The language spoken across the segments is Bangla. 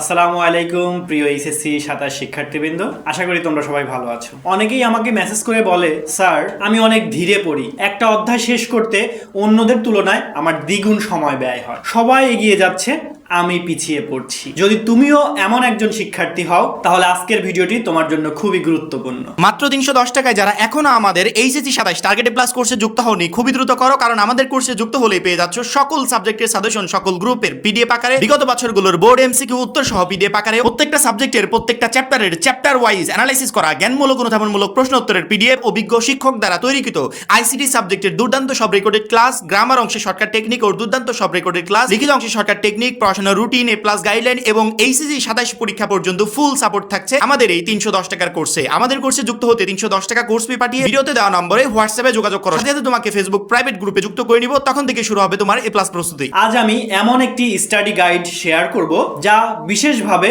আসসালামু আলাইকুম প্রিয় এইচএসসি ২৭ শিক্ষার্থীবৃন্দ, আশা করি তোমরা সবাই ভালো আছো। অনেকেই আমাকে মেসেজ করে বলে, স্যার আমি অনেক ধীরে পড়ি, একটা অধ্যায় শেষ করতে অন্যদের তুলনায় আমার দ্বিগুণ সময় ব্যয় হয়, সবাই এগিয়ে যাচ্ছে আমি পিছিয়ে পড়ছি। যদি তুমিও এমন একজন শিক্ষার্থী হও তাহলে আজকের ভিডিওটি তোমার জন্য খুবই গুরুত্বপূর্ণ। মাত্র ৩১০ টাকায় যারা এখনো আমাদের এইচএসসি ২৭ টার্গেটেড প্লাস কোর্সে যুক্ত হওনি, খুবই দ্রুত করো, কারণ আমাদের কোর্সে যুক্ত হলেই পেয়ে যাচ্ছ সকল সাবজেক্টের সাজেশন সকল গ্রুপের পিডিএফ আকারে, বিগত বছরগুলোর বোর্ড এমসিকিউ উত্তর সহ পিডিএফ আকারে, প্রত্যেকটা সাবজেক্টের প্রত্যেকটা চ্যাপ্টারের চ্যাপ্টার ওয়াইজ অ্যানালাইসিস করা জ্ঞানমূলক অনুধাবনমূলক প্রশ্ন উত্তরের পিডিএফ, অভিজ্ঞ শিক্ষক দ্বারা তৈরিকৃত আইসিটি সাবজেক্টের দুর্দান্ত সব রেকর্ডেড ক্লাস, গ্রামার অংশে শর্টকাট টেকনিক ও দুর্দান্ত সব রেকর্ডেড ক্লাস, লিখিত অংশে শর্টকাট টেকনিক, পড়াশোনার রুটিন, এ প্লাস গাইডলাইন এবং এইচএসসি ২৭ পরীক্ষা পর্যন্ত ফুল সাপোর্ট থাকছে আমাদের এই ৩১০ টাকার কোর্সে। আমাদের কোর্সে যুক্ত হতে ৩১০ টাকা কোর্স ফি পাঠিয়ে ভিডিওতে দেওয়া নম্বরে হোয়াটসঅ্যাপে যোগাযোগ করো, সাথে তোমাকে ফেসবুক প্রাইভেট গ্রুপে যুক্ত করে নিব, তখন থেকে শুরু হবে তোমার এ প্লাস প্রস্তুতি। আজ আমি এমন একটি স্টাডি গাইড শেয়ার করব যা বিশেষভাবে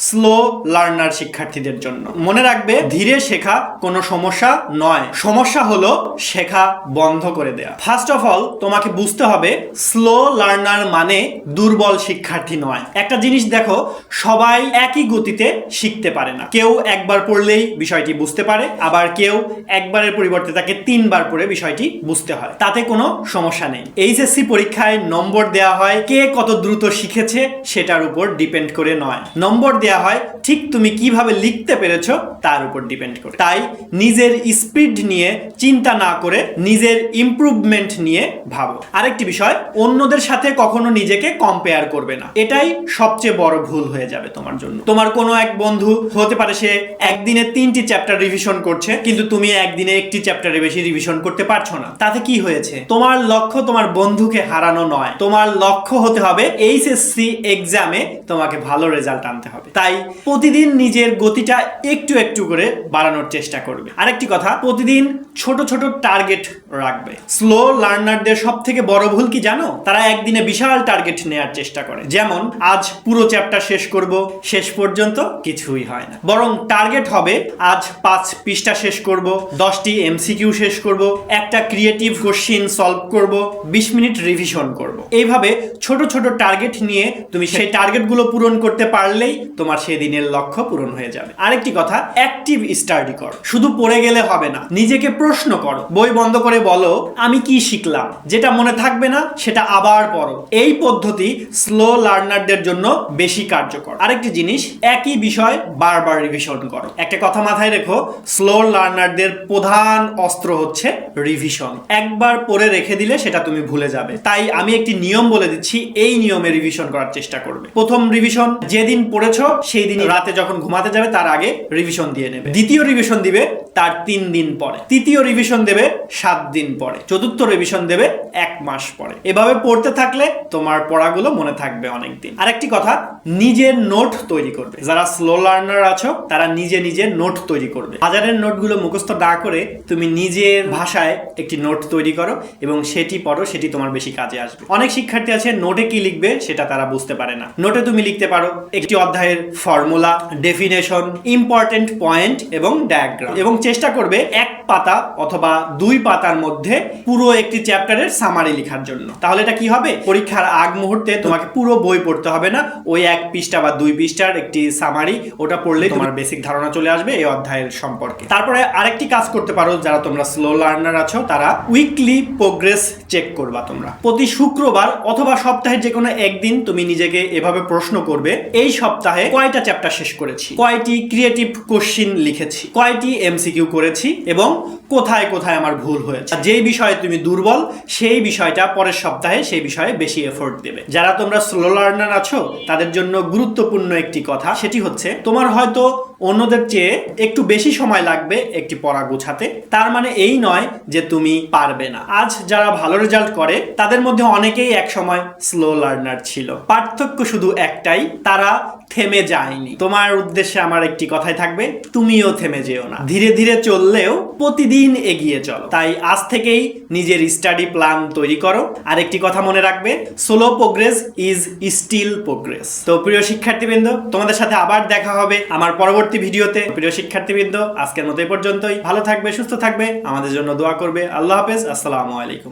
স্লো লার্নার শিক্ষার্থীদের জন্য। মনে রাখবে, ধীরে শেখা কোনো সমস্যা নয়, সমস্যা হলো শেখা বন্ধ করে দেয়া। ফার্স্ট অফ অল তোমাকে বুঝতে হবে স্লো লার্নার মানে দুর্বল শিক্ষার্থী নয়। একটা জিনিস দেখো, সবাই একই গতিতে শিখতে পারে না। কেউ একবার পড়লেই বিষয়টি বুঝতে পারে, আবার কেউ একবারের পরিবর্তে তাকে ৩ বার পড়ে বিষয়টি বুঝতে হয়, তাতে কোনো সমস্যা নেই। এইচএসসি পরীক্ষায় নম্বর দেওয়া হয় কে কত দ্রুত শিখেছে সেটার উপর ডিপেন্ড করে নয়, নম্বর দেওয়া হয় ঠিক তুমি কিভাবে লিখতে পেরেছো তার উপর ডিপেন্ড করে। তাই নিজের স্পিড নিয়ে চিন্তা না করে নিজের ইমপ্রুভমেন্ট নিয়ে ভাবো। আরেকটি বিষয়, অন্যদের সাথে কখনো নিজেকে কম্পেয়ার করবে না, এটাই সবচেয়ে বড় ভুল হয়ে যাবে তোমার জন্য। তোমার কোনো এক বন্ধু হতে পারে সে একদিনে ৩টি চ্যাপ্টার রিভিশন করছে, কিন্তু তুমি একদিনে একটি চ্যাপ্টারে বেশি রিভিশন করতে পারছো না। তাতে কি হয়েছে? তোমার লক্ষ্য তোমার বন্ধুকে হারানো নয়, তোমার লক্ষ্য হতে হবে এইচএসসি এক্সামে তোমাকে ভালো রেজাল্ট আনতে হবে। তাই প্রতিদিন নিজের গতিটা একটু একটু করে বাড়ানোর চেষ্টা করবে। আরেকটি কথা, প্রতিদিন ছোট ছোট টার্গেট রাখবে। স্লো লার্নারদের সব থেকে বড় ভুল কি জানো? তারা একদিনে বিশাল টার্গেট নেওয়ার চেষ্টা করে, যেমন আজ পুরো চ্যাপ্টার শেষ করব, শেষ পর্যন্ত কিছুই হয় না। বরং টার্গেট হবে আজ ৫ পৃষ্ঠা শেষ করব, ১০টি এমসিকিউ শেষ করব, একটা ক্রিয়েটিভ কোশ্চেন সলভ করব, ২০ মিনিট রিভিশন করব। এইভাবে ছোট ছোট টার্গেট নিয়ে তুমি সেই টার্গেটগুলো পূরণ করতে পারলেই তোমার সেদিনের লক্ষ্য পূরণ হয়ে যাবে। আরেকটি কথা, অ্যাক্টিভ স্টাডি করো, শুধু পড়ে গেলে হবে না, নিজেকে প্রশ্ন করো। বই বন্ধ করে বলো আমি কি শিখলাম, যেটা মনে থাকবে না সেটা আবার পড়ো। এই পদ্ধতি স্লো লার্নারদের জন্য বেশি কার্যকর। আরেকটি জিনিস, একই বিষয় বারবার রিভিশন করো। একটা কথা মাথায় রেখো, স্লো লার্নারদের প্রধান অস্ত্র হচ্ছে রিভিশন। একবার পড়ে রেখে দিলে সেটা তুমি ভুলে যাবে। তাই আমি একটি নিয়ম বলে দিচ্ছি, এই নিয়মে রিভিশন করার চেষ্টা করবে। প্রথম রিভিশন যেদিন পড়েছো সেই দিন রাতে যখন ঘুমাতে যাবে তার আগে রিভিশন দিয়ে নেবে। দ্বিতীয় রিভিশন দিবে তার ৩ দিন পরে, তৃতীয় রিভিশন দেবে ৭ দিন পরে, চতুর্থ রিভিশন দেবে ১ মাস পরে। এভাবে পড়তে থাকলে তোমার পড়াগুলো মনে থাকবে অনেক দিন। আরেকটি কথা, নিজের নোট তৈরি করবে। যারা স্লো লার্নার আছো তারা নিজে নিজে নোট তৈরি করবে। হাজারের নোটগুলো মুখস্থ না করে তুমি নিজের ভাষায় একটি নোট তৈরি করো এবং সেটি পড়ো, সেটি তোমার বেশি কাজে আসবে। অনেক শিক্ষার্থী আছে নোটে কি লিখবে সেটা তারা বুঝতে পারে না। নোটে তুমি লিখতে পারো একটি অধ্যায়ের ফর্মুলা, ডেফিনেশন, ইম্পর্টেন্ট পয়েন্ট এবং ডায়াগ্রাম, এবং চেষ্টা করবে ১ পাতা অথবা ২ পাতার মধ্যে পুরো একটি চ্যাপ্টারের সামারি লেখার জন্য। তাহলে এটা কি হবে, পরীক্ষার আগ মুহূর্তে তোমাকে পুরো বই পড়তে হবে না, ওই ১ পৃষ্ঠা বা ২ পৃষ্ঠার একটি সামারি, ওটা পড়লেই তোমার বেসিক ধারণা চলে আসবে এই অধ্যায়ের সম্পর্কে। তারপরে আরেকটি কাজ করতে পারো, যারা তোমরা স্লো লার্নার আছো তারা উইকলি প্রোগ্রেস চেক করবা। তোমরা প্রতি শুক্রবার অথবা সপ্তাহে যে কোনো একদিন তুমি নিজেকে এভাবে প্রশ্ন করবে, এই সপ্তাহে কয়টা চ্যাপ্টার শেষ করেছি, কয়টি ক্রিয়েটিভ কোশ্চেন লিখেছি, কয়টি এমসিকিউ করেছি এবং কোথায় কোথায় আমার ভুল হয়েছে। যেই বিষয়ে তুমি দুর্বল সেই বিষয়টা পরের সপ্তাহে সেই বিষয়ে বেশি এফোর্ট দেবে। যারা তোমরা স্লো লার্নার আছো তাদের জন্য গুরুত্বপূর্ণ একটি কথা, সেটি হচ্ছে তোমার হয়তো অন্যদের চেয়ে একটু বেশি সময় লাগবে একটি পড়া গোছাতে, তার মানে এই নয় যে তুমি পারবে না। আজ যারা ভালো রেজাল্ট করে তাদের মধ্যে অনেকেই একসময় স্লো লার্নার ছিল, পার্থক্য শুধু একটাই, তারা থেমে যায়নি। তোমার উদ্দেশ্যে আমার একটি কথাই থাকবে, তুমিও থেমে যেও না, ধীরে ধীরে চললেও প্রতিদিন এগিয়ে চলো। তাই আজ থেকেই নিজের স্টাডি প্ল্যান তৈরি করো। আর একটি কথা মনে রাখবে, slow progress is still progress. তো প্রিয় শিক্ষার্থীবৃন্দ, তোমাদের সাথে আবার দেখা হবে আমার পরবর্তী ভিডিওতে। প্রিয় শিক্ষার্থীবৃন্দ, আজকের মতো এই পর্যন্তই। ভালো থাকবে, সুস্থ থাকবে, আমাদের জন্য দোয়া করবে। আল্লাহ হাফেজ, আসসালামু আলাইকুম।